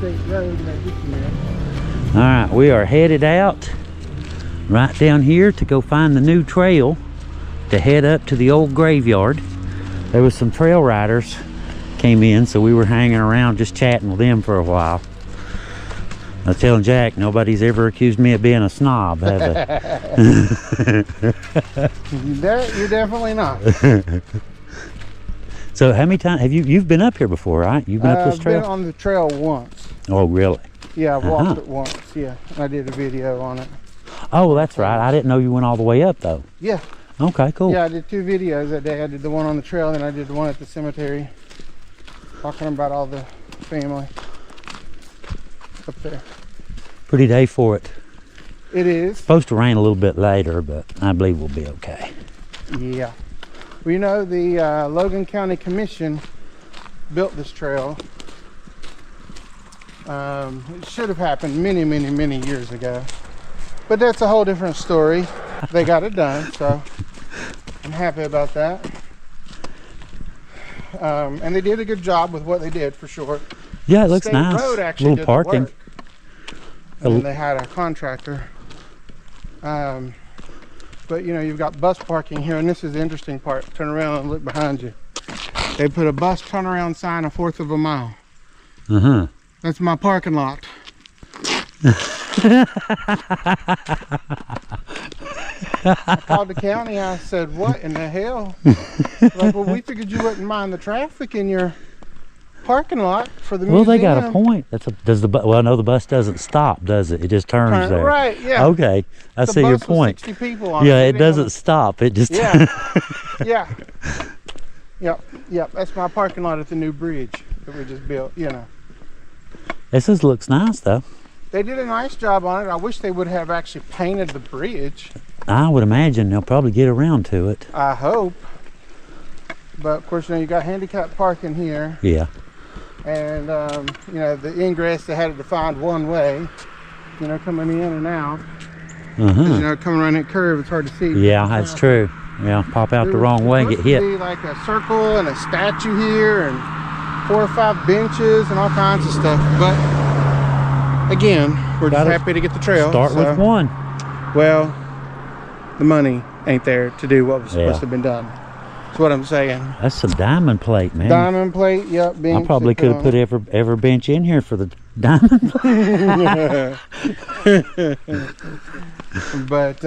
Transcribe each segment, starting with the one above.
state road. All right, we are headed out right down here to go find the new trail to head up to the old graveyard. There was some trail riders came in, so we were hanging around just chatting with them for a while. I was telling Jack, nobody's ever accused me of being a snob, have they? You're definitely not. So how many times have you've been up here before, right? You've been up this trail? I've been on the trail once. Oh, really? Yeah, I've walked it once, yeah. I did a video on it. Oh, that's right. I didn't know you went all the way up, though. Yeah. Okay, cool. Yeah, I did 2 videos that day. I did the one on the trail, and I did the one at the cemetery. Talking about all the family up there. Pretty day for it. It is. Supposed to rain a little bit later, but I believe we'll be okay. Yeah. Well, you know, the Logan County Commission built this trail. It should have happened many, many, many years ago. But that's a whole different story. They got it done, so I'm happy about that. And they did a good job with what they did, for sure. Yeah, it looks State nice. Road actually Little parking. did the work. And they had a contractor. But you know, you've got bus parking here, and this is the interesting part. Turn around and look behind you. They put a bus turnaround sign 1/4 of a mile. Uh-huh. That's my parking lot. I called the county. I said, what in the hell? Like, well, we figured you wouldn't mind the traffic in your parking lot for the museum. Well, they got a point. Well, no, the bus doesn't stop, does it? It just turns there. Right, yeah. Okay, I see your point. 60 people on yeah, it doesn't stop. It just... Yeah. Yeah. Yep. That's my parking lot at the new bridge that we just built, you know. This looks nice, though. They did a nice job on it. I wish they would have actually painted the bridge. I would imagine they'll probably get around to it. I hope. But of course, you know, you got handicap parking here. Yeah. And, you know, the ingress, they had it defined one way, you know, coming in and out. Uh-huh. You know, coming around that curve, it's hard to see. Yeah, that's true. Yeah, pop out the wrong way and get hit. There was supposed to be like a circle and a statue here and 4 or 5 benches and all kinds of stuff. But again, we're just happy to get the trail. Start with one. Well, the money ain't there to do what was supposed to have been done. That's what I'm saying. That's some diamond plate, man. Diamond plate, yep. I probably could have put every bench in here for the diamond plate. But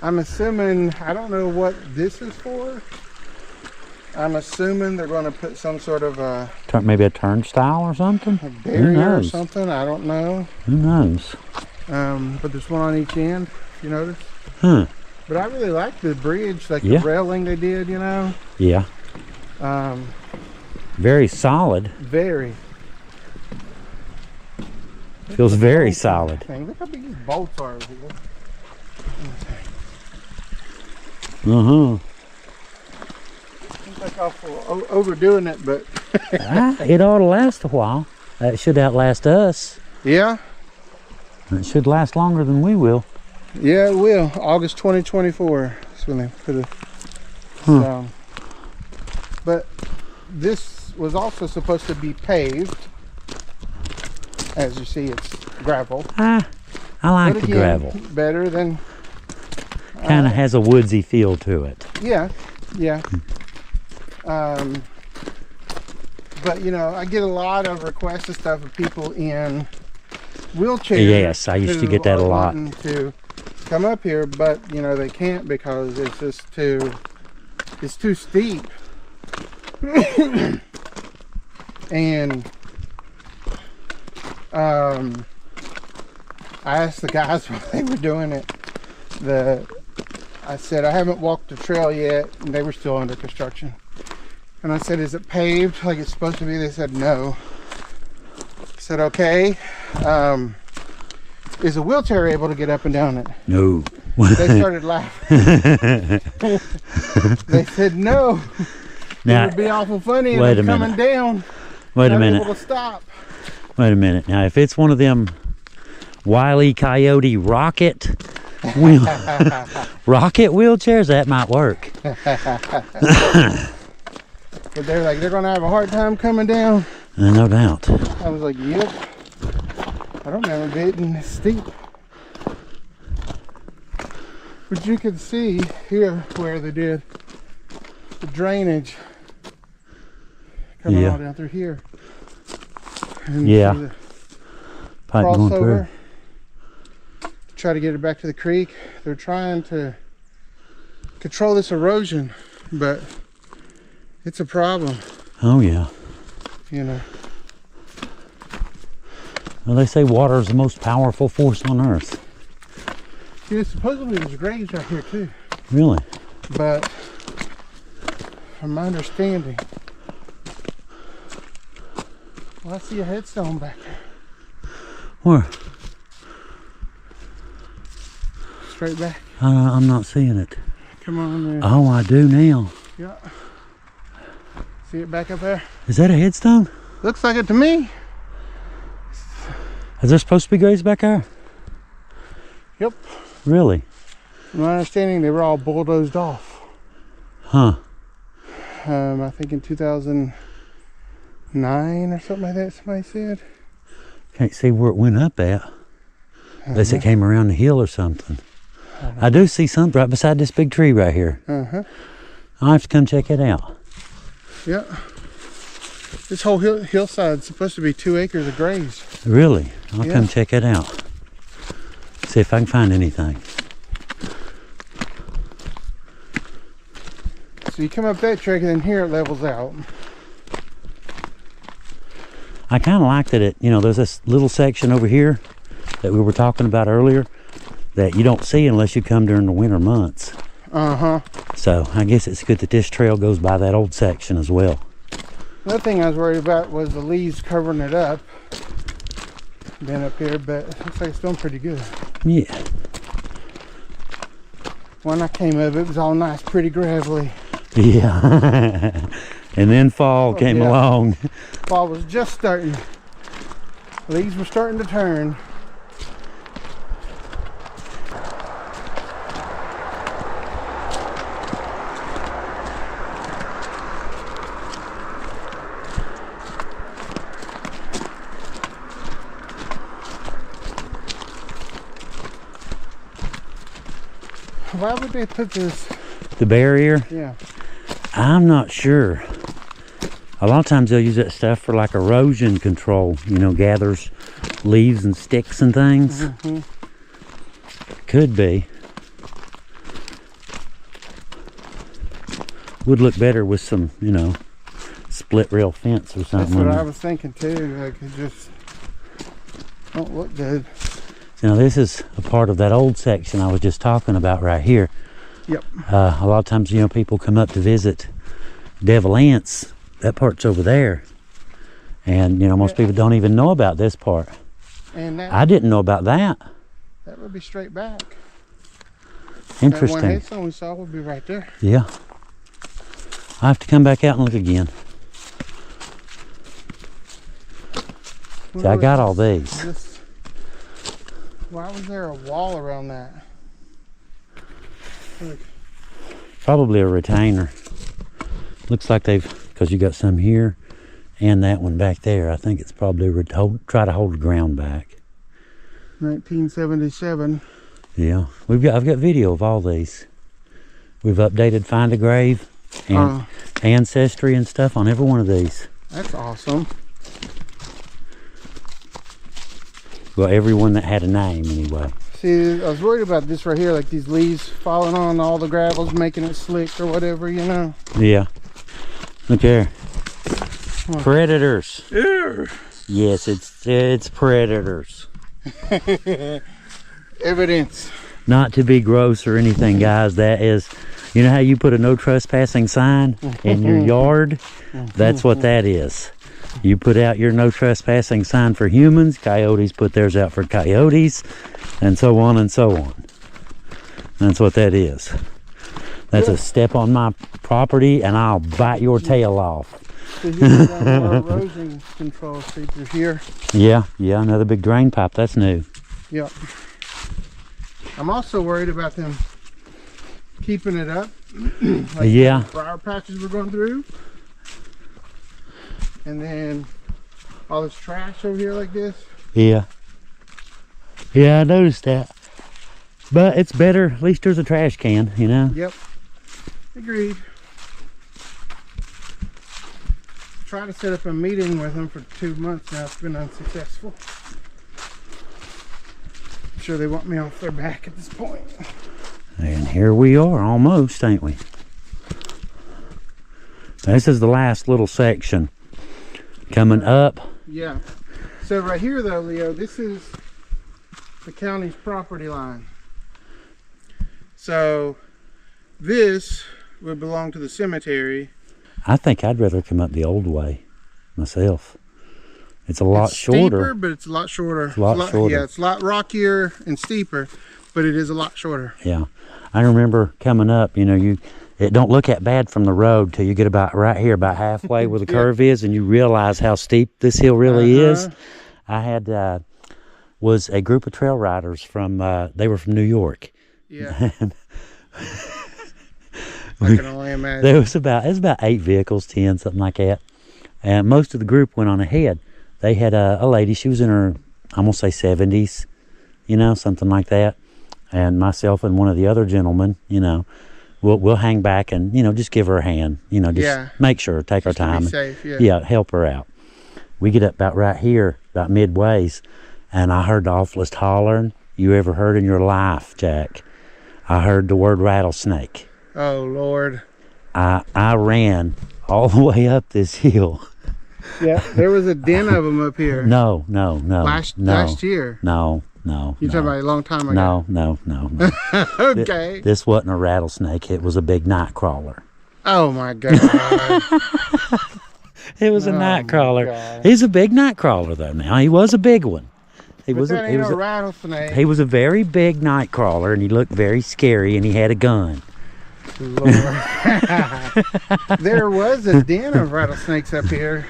I'm assuming, I don't know what this is for. I'm assuming they're going to put some sort of maybe a turnstile or something? A barrier or something. I don't know. Who knows? But there's one on each end, if you notice. Huh. But I really like the bridge, like the railing they did, you know. Yeah. Very solid. Very. Feels very solid. Look how big these bolts are. Uh-huh. Seems like I'm overdoing it, but it ought to last a while. It should outlast us. Yeah. It should last longer than we will. Yeah, it will. August 2024 is when they put it. So, but this was also supposed to be paved. As you see, it's gravel. I like the gravel. Better than... Kind of has a woodsy feel to it. Yeah, yeah. But, you know, I get a lot of requests and stuff of people in wheelchairs. Yes, I used to get that a lot. To come up here, but, you know, they can't because it's just it's too steep. And I asked the guys while they were doing it, I said, I haven't walked the trail yet, and they were still under construction. And I said, is it paved like it's supposed to be? They said, no. I said, okay. Is a wheelchair able to get up and down it? No. They started laughing. They said, no. Now, it would be awful funny if they're coming down. Wait a minute. Able to stop. Wait a minute. Now, if it's one of them Wile E. Coyote rocket wheelchairs, that might work. But they're like, they're going to have a hard time coming down. No doubt. I was like, yep. I don't remember being this steep. But you can see here where they did the drainage coming all down through here. And Yeah. Pipe going through. Try to get it back to the creek. They're trying to control this erosion, but it's a problem. Oh yeah. You know. Well, they say water is the most powerful force on earth. Yeah, supposedly there's graves out here too. Really? But from my understanding, well, I see a headstone back there. Where? Straight back. I'm not seeing it. Come on there. Oh, I do now. Yeah. See it back up there? Is that a headstone? Looks like it to me. Is there supposed to be graves back there? Yep. Really? From my understanding, they were all bulldozed off. Huh. I think in 2009 or something like that, somebody said. Can't see where it went up at. Unless it came around the hill or something. I do see something right beside this big tree right here. I'll have to come check it out. Yeah. This whole hillside is supposed to be 2 acres of graves. Really? I'll come check it out. See if I can find anything. So you come up that track and then here it levels out. I kind of like that there's this little section over here that we were talking about earlier that you don't see unless you come during the winter months. So I guess it's good that this trail goes by that old section as well. Another thing I was worried about was the leaves covering it up. Been up here, but it looks like it's doing pretty good. Yeah. When I came up, it was all nice, pretty gravelly. Yeah. And then fall came along. Fall was just starting. Leaves were starting to turn. Why would they put this? The barrier? Yeah. I'm not sure. A lot of times they'll use that stuff for like erosion control. Gathers leaves and sticks and things. Could be. Would look better with some, split rail fence or something. That's what I was thinking too. Like it just don't look good. Now this is a part of that old section I was just talking about right here. Yep. A lot of times, people come up to visit Devil Anse. That part's over there. And, most people don't even know about this part. And that, I didn't know about that. That would be straight back. Interesting. That one headstone we saw would be right there. Yeah. I have to come back out and look again. See, I got all these. Why was there a wall around that? Look. Probably a retainer. Looks like because you got some here and that one back there. I think it's probably try to hold the ground back. 1977. Yeah, I've got video of all these. We've updated Find a Grave and Ancestry and stuff on every one of these. That's awesome. Well, everyone that had a name anyway. See, I was worried about this right here, like these leaves falling on all the gravels, making it slick or whatever, Yeah. Look there. Predators. Yes, it's predators. Evidence. Not to be gross or anything, guys. That is, how you put a no trespassing sign in your yard? That's what that is. You put out your no trespassing sign for humans, coyotes put theirs out for coyotes, and so on and so on. That's what that is. That's a step on my property and I'll bite your tail off. So here's more erosion control features here. Yeah, another big drain pipe. That's new. Yep. I'm also worried about them keeping it up. Like yeah. The briar patches we're going through. And then all this trash over here like this. Yeah. Yeah, I noticed that. But it's better. At least there's a trash can, you know? Yep. Agreed. Tried to set up a meeting with them for 2 months now. It's been unsuccessful. I'm sure they want me off their back at this point. And here we are, almost, ain't we? This is the last little section coming up. Yeah. So right here, though, Leo, this is the county's property line. So this would belong to the cemetery. I think I'd rather come up the old way myself. It's a lot shorter. Steeper, but it's a lot shorter. It's a lot shorter. Yeah, it's a lot rockier and steeper, but it is a lot shorter. Yeah. I remember coming up, you know, it don't look that bad from the road till you get about right here, about halfway where the curve is, and you realize how steep this hill really is. I had was a group of trail riders from they were from New York. Yeah. I can only imagine. It was about 8 vehicles, 10, something like that. And most of the group went on ahead. They had a lady, she was in her, I'm gonna say 70s, you know, something like that. And myself and one of the other gentlemen, you know, we'll hang back and, you know, just give her a hand, you know, just make sure, take our time. Be safe, yeah, help her out. We get up about right here, about midways, and I heard the awfulest hollering you ever heard in your life, Jack. I heard the word rattlesnake. Oh, Lord. I ran all the way up this hill. Yeah, there was a den of them up here. No. Last year. No. You're talking about a long time ago. No. Okay. This wasn't a rattlesnake. It was a big night crawler. Oh, my God. It was a night crawler. He's a big night crawler, though, now. He was a big one. He was a rattlesnake. He was a very big night crawler, and he looked very scary, and he had a gun. Lord. There was a den of rattlesnakes up here.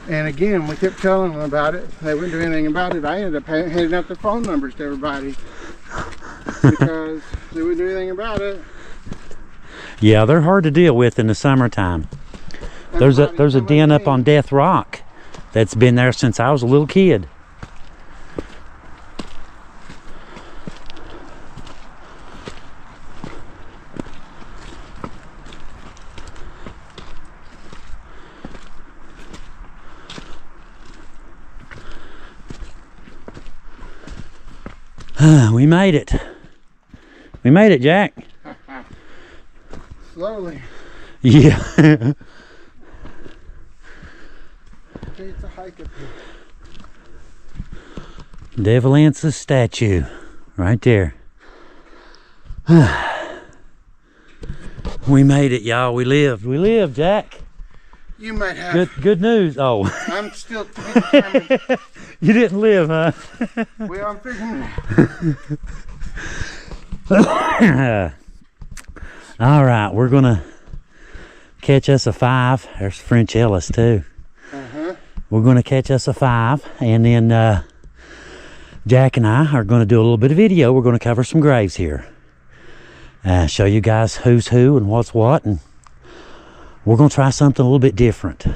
And again, we kept telling them about it. They wouldn't do anything about it. I ended up handing out their phone numbers to everybody because they wouldn't do anything about it. Yeah, they're hard to deal with in the summertime. There's a den up on Death Rock that's been there since I was a little kid. We made it. We made it, Jack. Slowly. Yeah. It's a hike up here. Devil Anse's statue. Right there. We made it, y'all. We lived. We lived, Jack. You might have. Good news. Oh. I'm still determined. You didn't live, huh? Well, I'm figuring it. All right, we're gonna catch us a 5. There's French Ellis too. We're gonna catch us a 5, and then Jack and I are gonna do a little bit of video. We're gonna cover some graves here, show you guys who's who and what's what, and we're gonna try something a little bit different.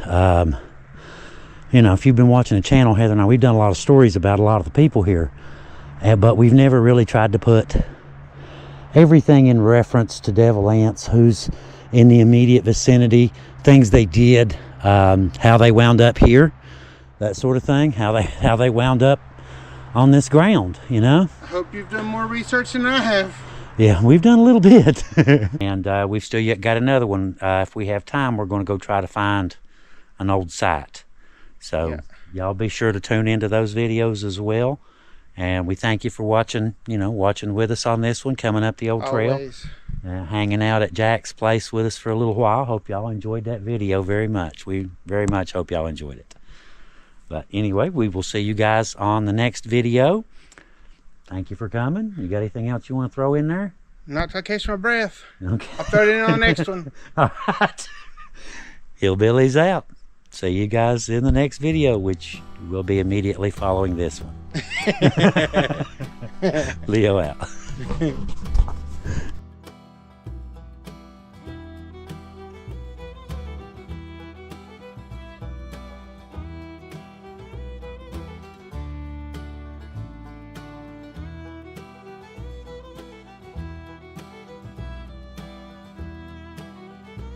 You know, if you've been watching the channel, Heather and I, we've done a lot of stories about a lot of the people here, but we've never really tried to put everything in reference to Devil Anse, who's in the immediate vicinity, things they did, how they wound up here, that sort of thing, how they wound up on this ground, you know. I hope you've done more research than I have. Yeah, we've done a little bit. And we've still yet got another one. If we have time, we're going to go try to find an old site. So y'all be sure to tune into those videos as well. And we thank you for watching, you know, watching with us on this one, coming up the old trail. Hanging out at Jack's place with us for a little while. Hope y'all enjoyed that video very much. We very much hope y'all enjoyed it. But anyway, we will see you guys on the next video. Thank you for coming. You got anything else you want to throw in there? Not till I catch my breath. Okay. I'll throw it in on the next one. All right. Hillbilly's out. See you guys in the next video, which will be immediately following this one. Leo out.